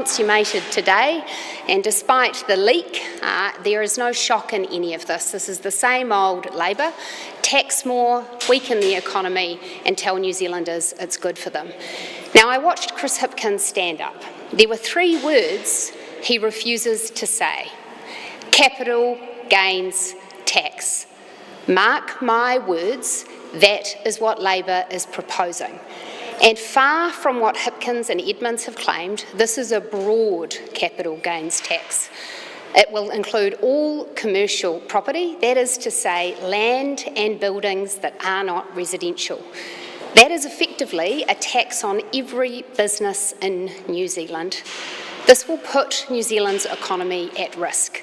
consummated today, and despite the leak, there is no shock in any of this. This is the same old Labour: tax more, weaken the economy, and tell New Zealanders it's good for them. Now, I watched Chris Hipkins stand up. There were 3 words he refuses to say: capital gains tax. Mark my words, that is what Labour is proposing. And far from what Hipkins and Edmonds have claimed, this is a broad capital gains tax. It will include all commercial property, that is to say, land and buildings that are not residential. That is effectively a tax on every business in New Zealand. This will put New Zealand's economy at risk.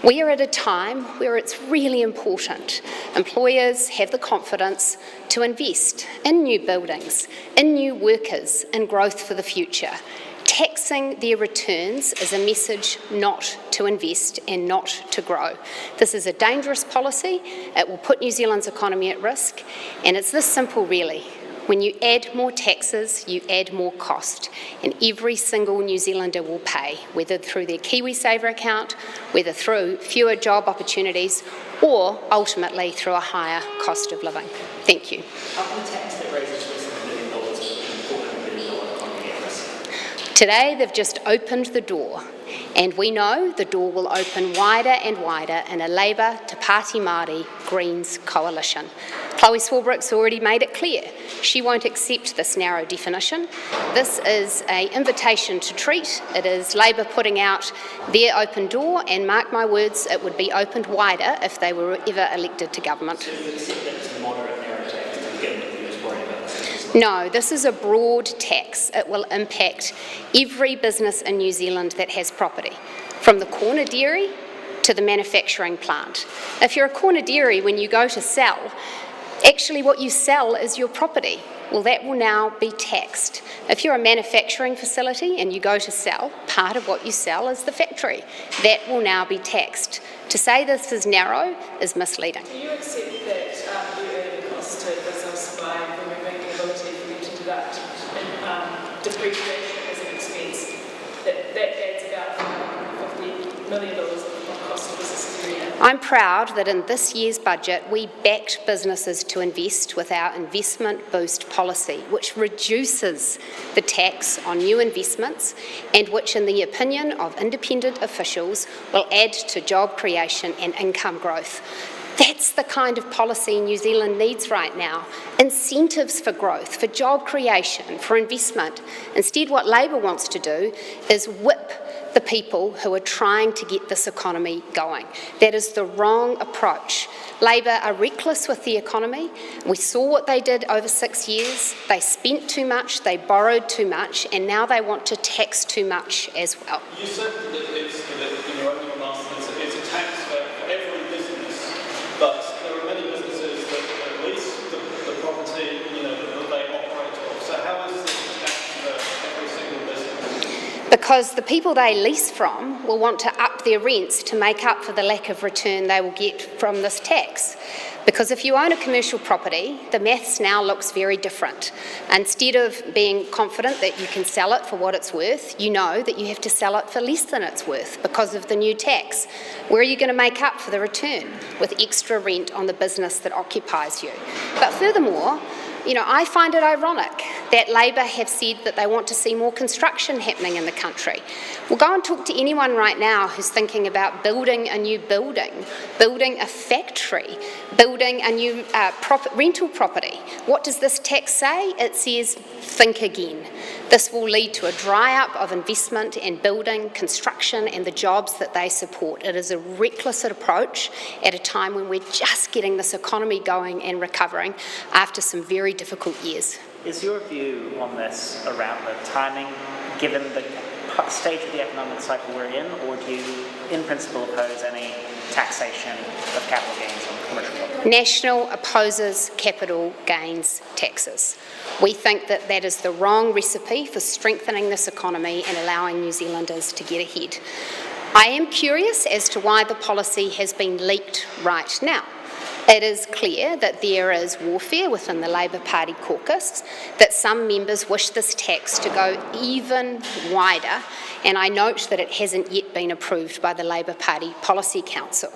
We are at a time where it's really important employers have the confidence to invest in new buildings, in new workers, in growth for the future. Taxing their returns is a message not to invest and not to grow. This is a dangerous policy. It will put New Zealand's economy at risk, and it's this simple, really. When you add more taxes, you add more cost, and every single New Zealander will pay, whether through their KiwiSaver account, whether through fewer job opportunities, or ultimately through a higher cost of living. Thank you. Today, they've just opened the door, and we know the door will open wider and wider in a Labour to Party Māori Greens coalition. Chloe Swarbrick's already made it clear she won't accept this narrow definition. This is an invitation to treat. It is Labour putting out their open door, and mark my words, it would be opened wider if they were ever elected to government. No, this is a broad tax. It will impact every business in New Zealand that has property, from the corner dairy to the manufacturing plant. If you're a corner dairy, when you go to sell, actually what you sell is your property. Well, that will now be taxed. If you're a manufacturing facility and you go to sell, part of what you sell is the factory. That will now be taxed. To say this is narrow is misleading. Do you accept that you add the cost to business by removing the ability for them to deduct depreciation as an expense? That adds about $50 million of cost to businesses every year. I'm proud that in this year's budget we backed businesses to invest with our investment boost policy, which reduces the tax on new investments and which, in the opinion of independent officials, will add to job creation and income growth. That's the kind of policy New Zealand needs right now. Incentives for growth, for job creation, for investment. Instead, what Labour wants to do is whip the people who are trying to get this economy going. That is the wrong approach. Labour are reckless with the economy. We saw what they did over 6 years. They spent too much, they borrowed too much, and now they want to tax too much as well. You said that in your opening remarks it's a tax for every business, but there are many businesses that lease the property, that they operate on. So how is this a tax for every single business? Because the people they lease from will want to up their rents to make up for the lack of return they will get from this tax. Because if you own a commercial property, the maths now looks very different. Instead of being confident that you can sell it for what it's worth, you know that you have to sell it for less than it's worth because of the new tax. Where are you going to make up for the return? With extra rent on the business that occupies you. But furthermore, I find it ironic that Labour have said that they want to see more construction happening in the country. Well, go and talk to anyone right now who's thinking about building a new building, building a factory, building a new rental property. What does this tax say? It says, think again. This will lead to a dry-up of investment in building, construction and the jobs that they support. It is a reckless approach at a time when we're just getting this economy going and recovering after some very difficult years. Is your view on this around the timing, given the stage of the economic cycle we're in, or do you, in principle, oppose any taxation of capital gains on commercial property? National opposes capital gains taxes. We think that that is the wrong recipe for strengthening this economy and allowing New Zealanders to get ahead. I am curious as to why the policy has been leaked right now. It is clear that there is warfare within the Labour Party caucus, that some members wish this tax to go even wider, and I note that it hasn't yet been approved by the Labour Party Policy Council.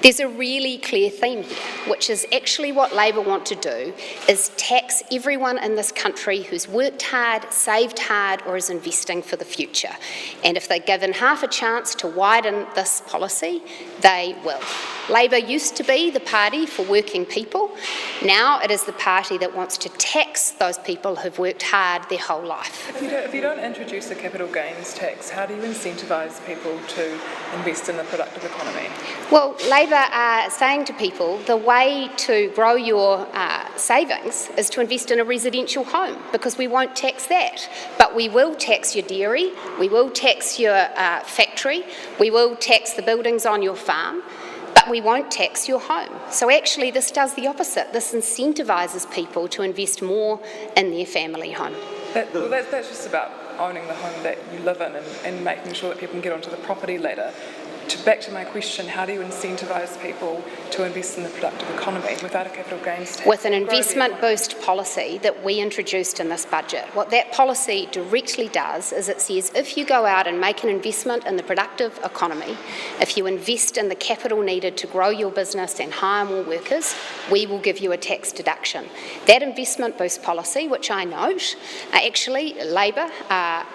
There's a really clear theme here, which is actually what Labour want to do is tax everyone in this country who's worked hard, saved hard, or is investing for the future. And if they're given half a chance to widen this policy, they will. Labour used to be the party for working people. Now it is the party that wants to tax those people who've worked hard their whole life. If you don't introduce a capital gains tax, how do you incentivise people to invest in the productive economy? Well, Labour are saying to people the way to grow your savings is to invest in a residential home, because we won't tax that. But we will tax your dairy, we will tax your factory, we will tax the buildings on your farm, but we won't tax your home. So actually this does the opposite. This incentivises people to invest more in their family home. That's just about owning the home that you live in and making sure that people can get onto the property ladder. Back to my question, how do you incentivise people to invest in the productive economy without a capital gains tax? With an investment boost policy that we introduced in this budget. What that policy directly does is it says if you go out and make an investment in the productive economy, if you invest in the capital needed to grow your business and hire more workers, we will give you a tax deduction. That investment boost policy, which I note, actually Labour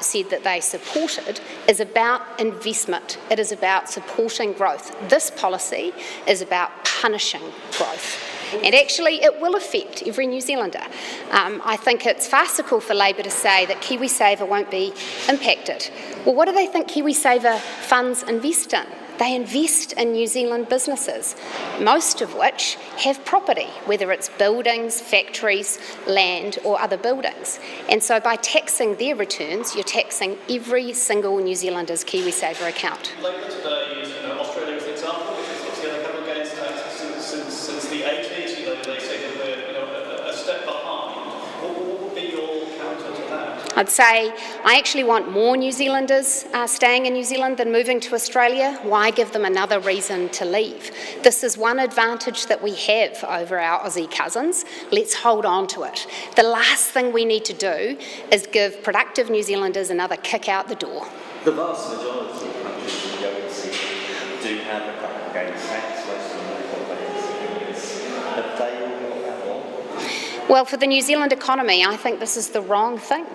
said that they supported, is about investment. It is about supporting growth. This policy is about punishing growth. And actually it will affect every New Zealander. I think it's farcical for Labour to say that KiwiSaver won't be impacted. Well, what do they think KiwiSaver funds invest in? They invest in New Zealand businesses, most of which have property, whether it's buildings, factories, land or other buildings. And so by taxing their returns, you're taxing every single New Zealander's KiwiSaver account. Labour today used Australia as an example, which is obviously had a capital gains tax since the 80s. They say that they're a step behind. What would be your counter to that? I'd say I actually want more New Zealanders staying in New Zealand than moving to Australia. Why give them another reason to leave? This is one advantage that we have over our Aussie cousins. Let's hold on to it. The last thing we need to do is give productive New Zealanders another kick out the door. The vast majority of countries in the OECD do have a capital gains tax, most of them have they all got that wrong? Well, for the New Zealand economy, I think this is the wrong thing.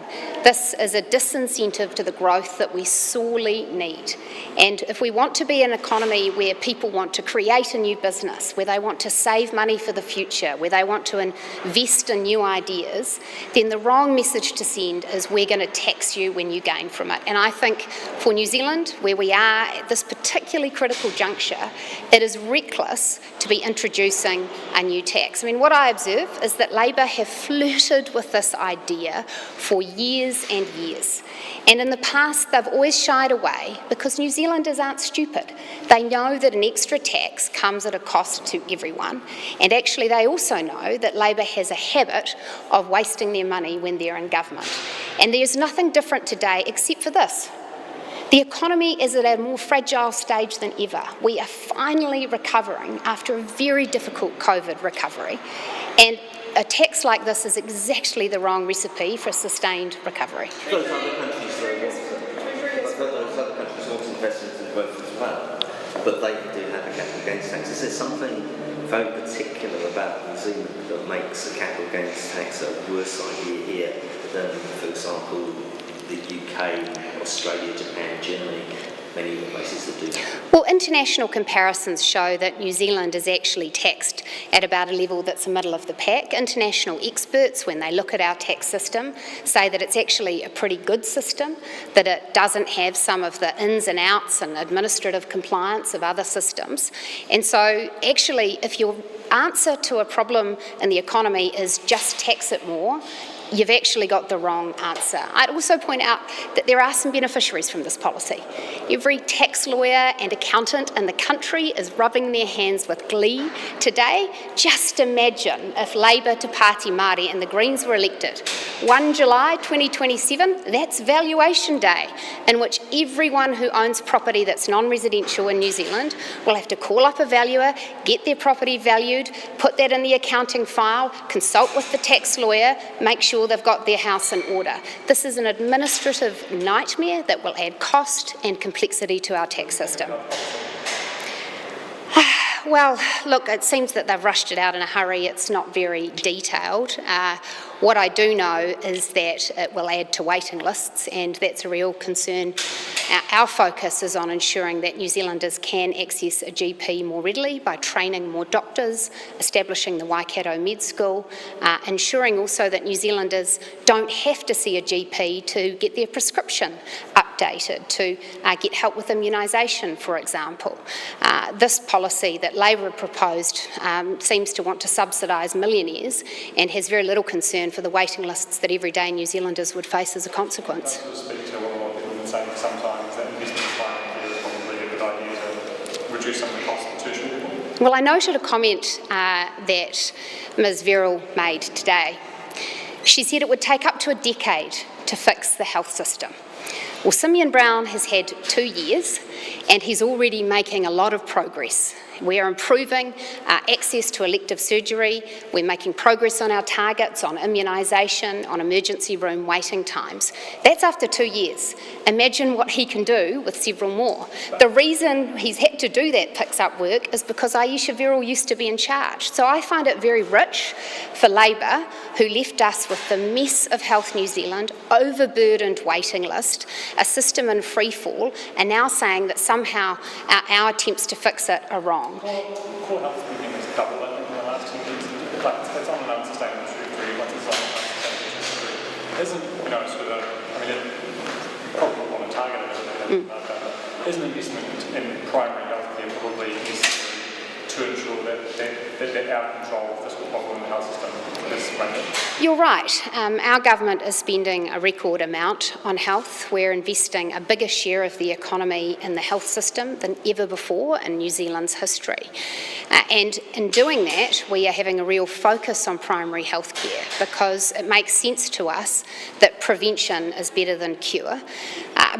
This is a disincentive to the growth that we sorely need. And if we want to be an economy where people want to create a new business, where they want to save money for the future, where they want to invest in new ideas, then the wrong message to send is we're going to tax you when you gain from it. And I think for New Zealand, where we are at this particularly critical juncture, it is reckless to be introducing a new tax. I mean, what I observe is that Labour have flirted with this idea for years and years. And in the past, they've always shied away because New Zealanders aren't stupid. They know that an extra tax comes at a cost to everyone. And actually, they also know that Labour has a habit of wasting their money when they're in government. And there's nothing different today except for this. The economy is at a more fragile stage than ever. We are finally recovering after a very difficult COVID recovery. And a tax like this is exactly the wrong recipe for a sustained recovery. Those other countries want investments in growth as well, but they do have a capital gains tax. Is there something very particular about New Zealand that makes a capital gains tax a worse idea here than, for example, the UK, Australia, Japan, Germany, many of the places that do that? Well, international comparisons show that New Zealand is actually taxed at about a level that's the middle of the pack. International experts, when they look at our tax system, say that it's actually a pretty good system, that it doesn't have some of the ins and outs and administrative compliance of other systems. And so actually, if your answer to a problem in the economy is just tax it more, you've actually got the wrong answer. I'd also point out that there are some beneficiaries from this policy. Every tax lawyer and accountant in the country is rubbing their hands with glee today. Just imagine if Labour, Te Pāti Māori and the Greens were elected. 1 July 2027, that's valuation day, in which everyone who owns property that's non-residential in New Zealand will have to call up a valuer, get their property valued, put that in the accounting file, consult with the tax lawyer, make sure they've got their house in order. This is an administrative nightmare that will add cost and complexity to our tax system. Well, look, it seems that they've rushed it out in a hurry. It's not very detailed. What I do know is that it will add to waiting lists, and that's a real concern. Our focus is on ensuring that New Zealanders can access a GP more readily by training more doctors, establishing the Waikato Med School, ensuring also that New Zealanders don't have to see a GP to get their prescription updated, to get help with immunisation, for example. This policy that Labour proposed seems to want to subsidise millionaires and has very little concern for the waiting lists that everyday New Zealanders would face as a consequence. I speak to what a lot of people have been saying sometimes that investment planning here is probably a good idea to reduce some of the costs to tertiary people. Well, I noted a comment that Ms Herald made today. She said it would take up to a decade to fix the health system. Well, Simeon Brown has had 2 years and he's already making a lot of progress. We are improving access to elective surgery. We're making progress on our targets on immunisation, on emergency room waiting times. That's after 2 years. Imagine what he can do with several more. The reason he's had to do that picks up work is because Ayesha Verrall used to be in charge. So I find it very rich for Labour, who left us with the mess of Health New Zealand, overburdened waiting list, a system in freefall, and now saying that somehow our attempts to fix it are wrong. Core health spending has doubled, I think, in the last 2 years. But it's on an unsustainable trajectory. Once it's on an unsustainable trajectory, isn't, sort of, you probably want to target it a bit, but isn't investment in primary health care probably necessary to ensure that out-of-control fiscal problem in the health system is funded? You're right. Our government is spending a record amount on health. We're investing a bigger share of the economy in the health system than ever before in New Zealand's history. And in doing that, we are having a real focus on primary health care because it makes sense to us that prevention is better than cure.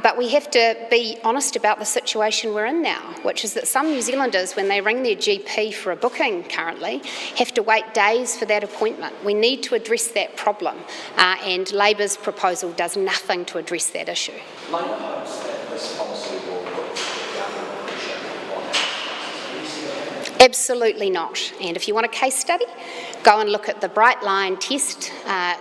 But we have to be honest about the situation we're in now, which is that some New Zealanders, when they ring their GP for a booking currently, have to wait days for that appointment. We need to address that problem, and Labour's proposal does nothing to address that issue. Labour hopes that this policy will put government pressure on health. Absolutely not. And if you want a case study, go and look at the Bright Line test,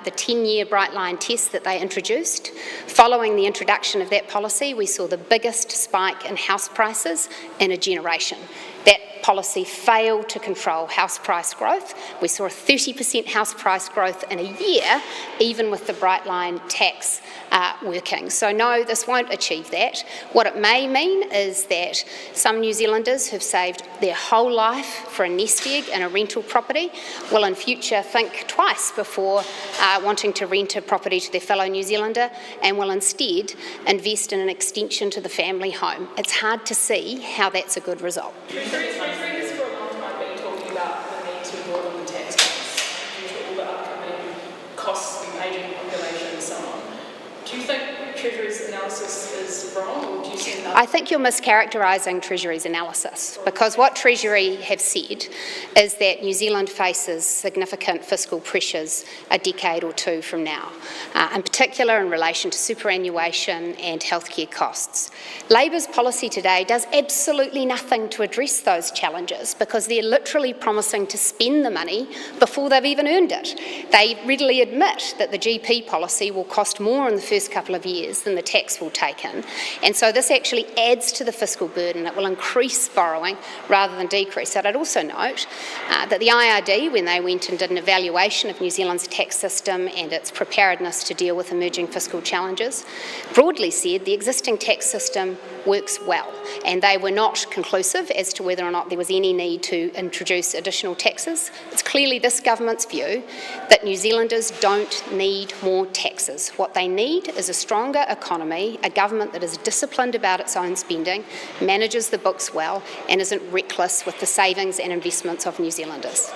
the 10-year Bright Line test that they introduced. Following the introduction of that policy, we saw the biggest spike in house prices in a generation. That policy failed to control house price growth. We saw a 30% house price growth in a year, even with the Bright Line tax working. So no, this won't achieve that. What it may mean is that some New Zealanders who've saved their whole life for a nest egg in a rental property will in future think twice before wanting to rent a property to their fellow New Zealander and will instead invest in an extension to the family home. It's hard to see how that's a good result. Treasury has for a long time been talking about the need to broaden the tax base due to all the upcoming costs of ageing population and so on. Do you think Treasury's analysis is wrong, or do you see another? I think you're mischaracterising Treasury's analysis, because what Treasury have said is that New Zealand faces significant fiscal pressures a decade or two from now, in particular in relation to superannuation and healthcare costs. Labour's policy today does absolutely nothing to address those challenges because they're literally promising to spend the money before they've even earned it. They readily admit that the GP policy will cost more in the first couple of years than the tax will take in. And so this actually adds to the fiscal burden. It will increase borrowing rather than decrease it. I'd also note that the IRD, when they went and did an evaluation of New Zealand's tax system and its preparedness to deal with emerging fiscal challenges, broadly said the existing tax system works well, and they were not conclusive as to whether or not there was any need to introduce additional taxes. It's clearly this government's view that New Zealanders don't need more taxes. What they need is a stronger economy, a government that is disciplined about its own spending, manages the books well, and isn't reckless with the savings and investments of New Zealanders.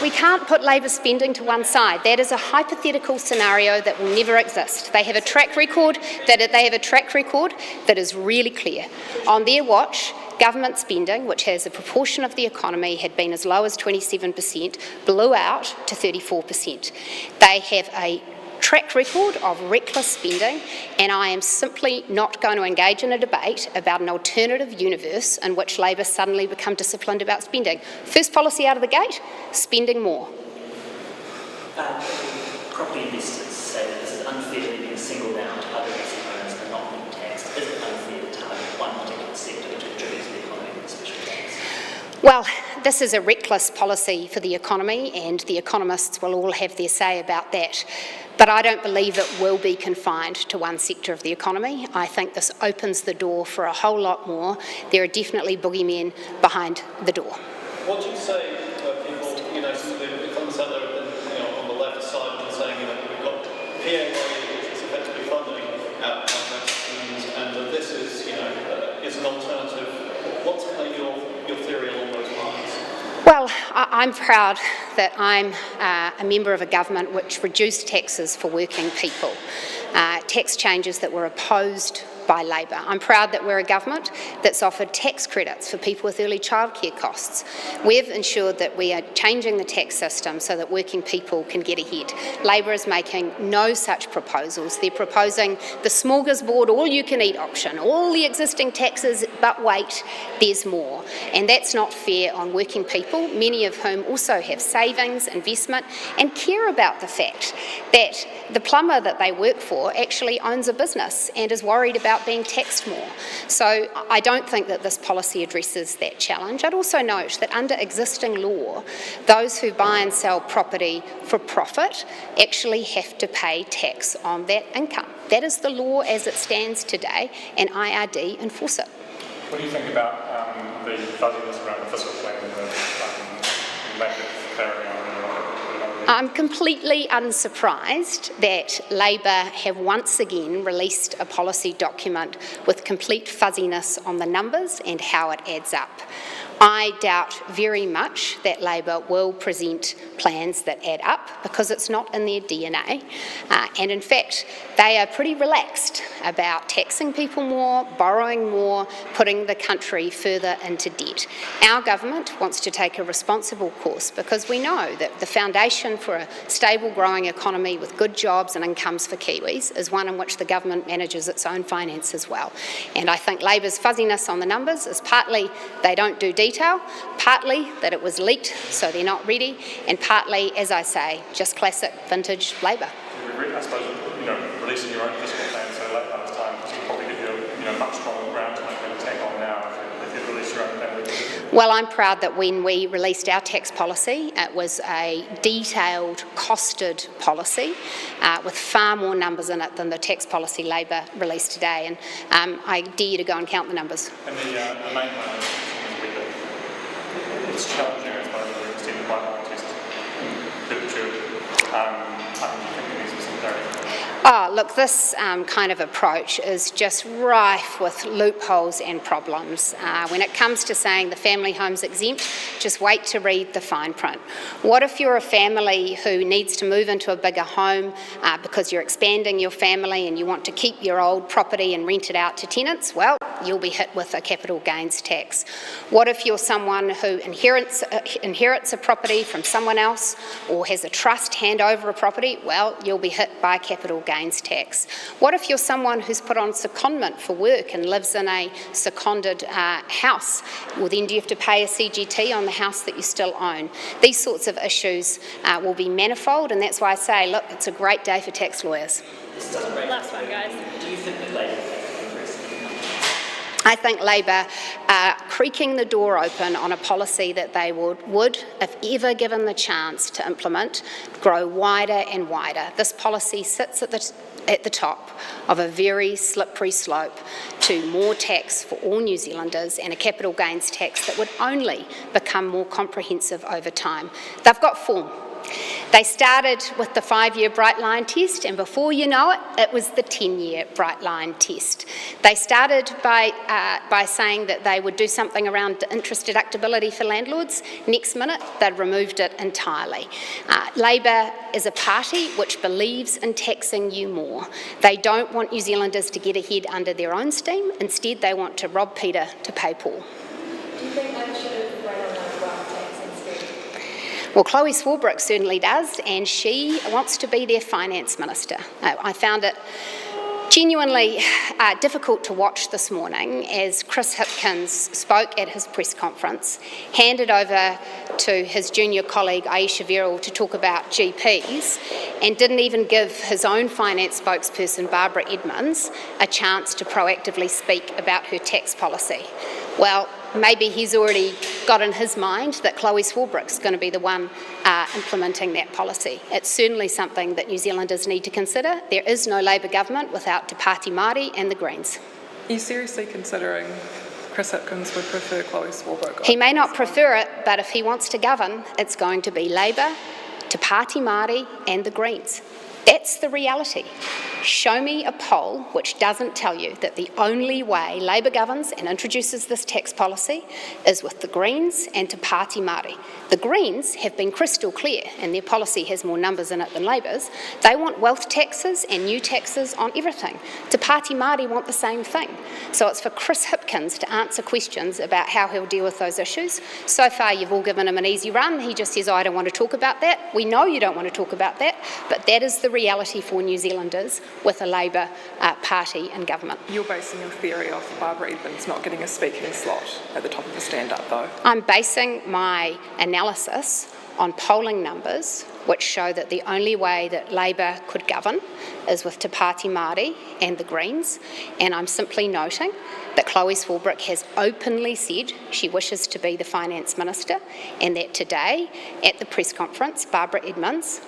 We can't put Labour spending to one side. That is a hypothetical scenario that will never exist. They have a track record that is really clear. On their watch, government spending, which has a proportion of the economy, had been as low as 27%, blew out to 34%. They have a track record of reckless spending, and I am simply not going to engage in a debate about an alternative universe in which Labour suddenly become disciplined about spending. First policy out of the gate, spending more. Property investors say that this is unfairly being singled out, other asset owners are not being taxed. Is it unfair to target one particular sector to contribute to the economy with a special tax? Well, this is a reckless policy for the economy, and the economists will all have their say about that. But I don't believe it will be confined to one sector of the economy. I think this opens the door for a whole lot more. There are definitely boogeymen behind the door. What do you say to people, some of the economists out there, on the left side, and saying, we've got PAYE, which is effectively funding our tax, and this is, is an alternative. What's kind of your theory along those lines? Well, I'm proud that I'm a member of a government which reduced taxes for working people, tax changes that were opposed by Labour. I'm proud that we're a government that's offered tax credits for people with early childcare costs. We've ensured that we are changing the tax system so that working people can get ahead. Labour is making no such proposals. They're proposing the smorgasbord, all-you-can-eat option, all the existing taxes, but wait, there's more. And that's not fair on working people, many of whom also have savings, investment, and care about the fact that the plumber that they work for actually owns a business and is worried about being taxed more. So I don't think that this policy addresses that challenge. I'd also note that under existing law, those who buy and sell property for profit actually have to pay tax on that income. That is the law as it stands today, and IRD enforce it. What do you think about the fuzziness around the fiscal plan and the lack of clarity on I'm completely unsurprised that Labour have once again released a policy document with complete fuzziness on the numbers and how it adds up. I doubt very much that Labour will present plans that add up because it's not in their DNA. And in fact, they are pretty relaxed about taxing people more, borrowing more, putting the country further into debt. Our government wants to take a responsible course because we know that the foundation for a stable, growing economy with good jobs and incomes for Kiwis is one in which the government manages its own finance as well. And I think Labour's fuzziness on the numbers is partly they don't do detail, partly that it was leaked so they're not ready, and partly, as I say, just classic vintage Labour. I suppose, releasing your own fiscal plan so late last time, because you probably give you a much stronger ground to make an attack on now if you release your own plan. Well, I'm proud that when we released our tax policy, it was a detailed, costed policy with far more numbers in it than the tax policy Labour released today, and I dare you to go and count the numbers. And the main one is it's challenging as part of the extended pipeline test perpetuity. I think there needs to be some clarity. Oh, look, this kind of approach is just rife with loopholes and problems. When it comes to saying the family home's exempt, just wait to read the fine print. What if you're a family who needs to move into a bigger home because you're expanding your family and you want to keep your old property and rent it out to tenants? Well, you'll be hit with a capital gains tax. What if you're someone who inherits a property from someone else or has a trust hand over a property? Well, you'll be hit by a capital gains tax. What if you're someone who's put on secondment for work and lives in a seconded house? Well, then do you have to pay a CGT on the house that you still own? These sorts of issues will be manifold, and that's why I say, look, it's a great day for tax lawyers. Last one, guys. Do you think that Labour I think Labour are creaking the door open on a policy that they would, if ever given the chance to implement, grow wider and wider. This policy sits at the at the top of a very slippery slope to more tax for all New Zealanders and a capital gains tax that would only become more comprehensive over time. They've got form. They started with the 5-year Bright Line test, and before you know it, it was the 10-year Bright Line test. They started by saying that they would do something around interest deductibility for landlords. Next minute, they'd removed it entirely. Labour is a party which believes in taxing you more. They don't want New Zealanders to get ahead under their own steam. Instead, they want to rob Peter to pay Paul. Do you think they should have run on a wealth tax instead? Well, Chloe Swarbrick certainly does, and she wants to be their finance minister. I found it genuinely difficult to watch this morning as Chris Hipkins spoke at his press conference, handed over to his junior colleague Aisha Verrill to talk about GPs, and didn't even give his own finance spokesperson Barbara Edmonds a chance to proactively speak about her tax policy. Well, maybe he's already got in his mind that Chloe Swarbrick's going to be the one implementing that policy. It's certainly something that New Zealanders need to consider. There is no Labour government without Te Pāti Māori and the Greens. Are you seriously considering Chris Hipkins would prefer Chloe Swarbrick? He may not prefer it, but if he wants to govern, it's going to be Labour, Te Pāti Māori and the Greens. That's the reality. Show me a poll which doesn't tell you that the only way Labour governs and introduces this tax policy is with the Greens and Te Pāti Māori. The Greens have been crystal clear, and their policy has more numbers in it than Labour's. They want wealth taxes and new taxes on everything. Te Pāti Māori want the same thing. So it's for Chris Hipkins to answer questions about how he'll deal with those issues. So far, you've all given him an easy run. He just says, I don't want to talk about that. We know you don't want to talk about that, but that is the reality for New Zealanders with a Labour party in government. You're basing your theory off Barbara Edmonds not getting a speaking slot at the top of the stand-up, though. I'm basing my analysis on polling numbers which show that the only way that Labour could govern is with Te Pāti Māori and the Greens, and I'm simply noting that Chloe Swarbrick has openly said she wishes to be the Finance Minister, and that today at the press conference, Barbara Edmonds,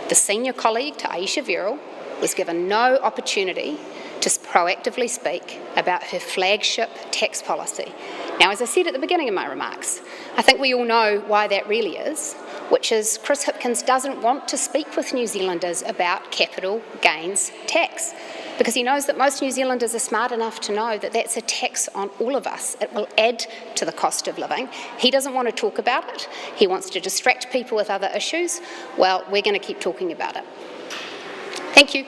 the senior colleague to Aisha Verrill, was given no opportunity to proactively speak about her flagship tax policy. Now, as I said at the beginning of my remarks, I think we all know why that really is, which is Chris Hipkins doesn't want to speak with New Zealanders about capital gains tax, because he knows that most New Zealanders are smart enough to know that that's a tax on all of us. It will add to the cost of living. He doesn't want to talk about it. He wants to distract people with other issues. Well, we're going to keep talking about it. Thank you.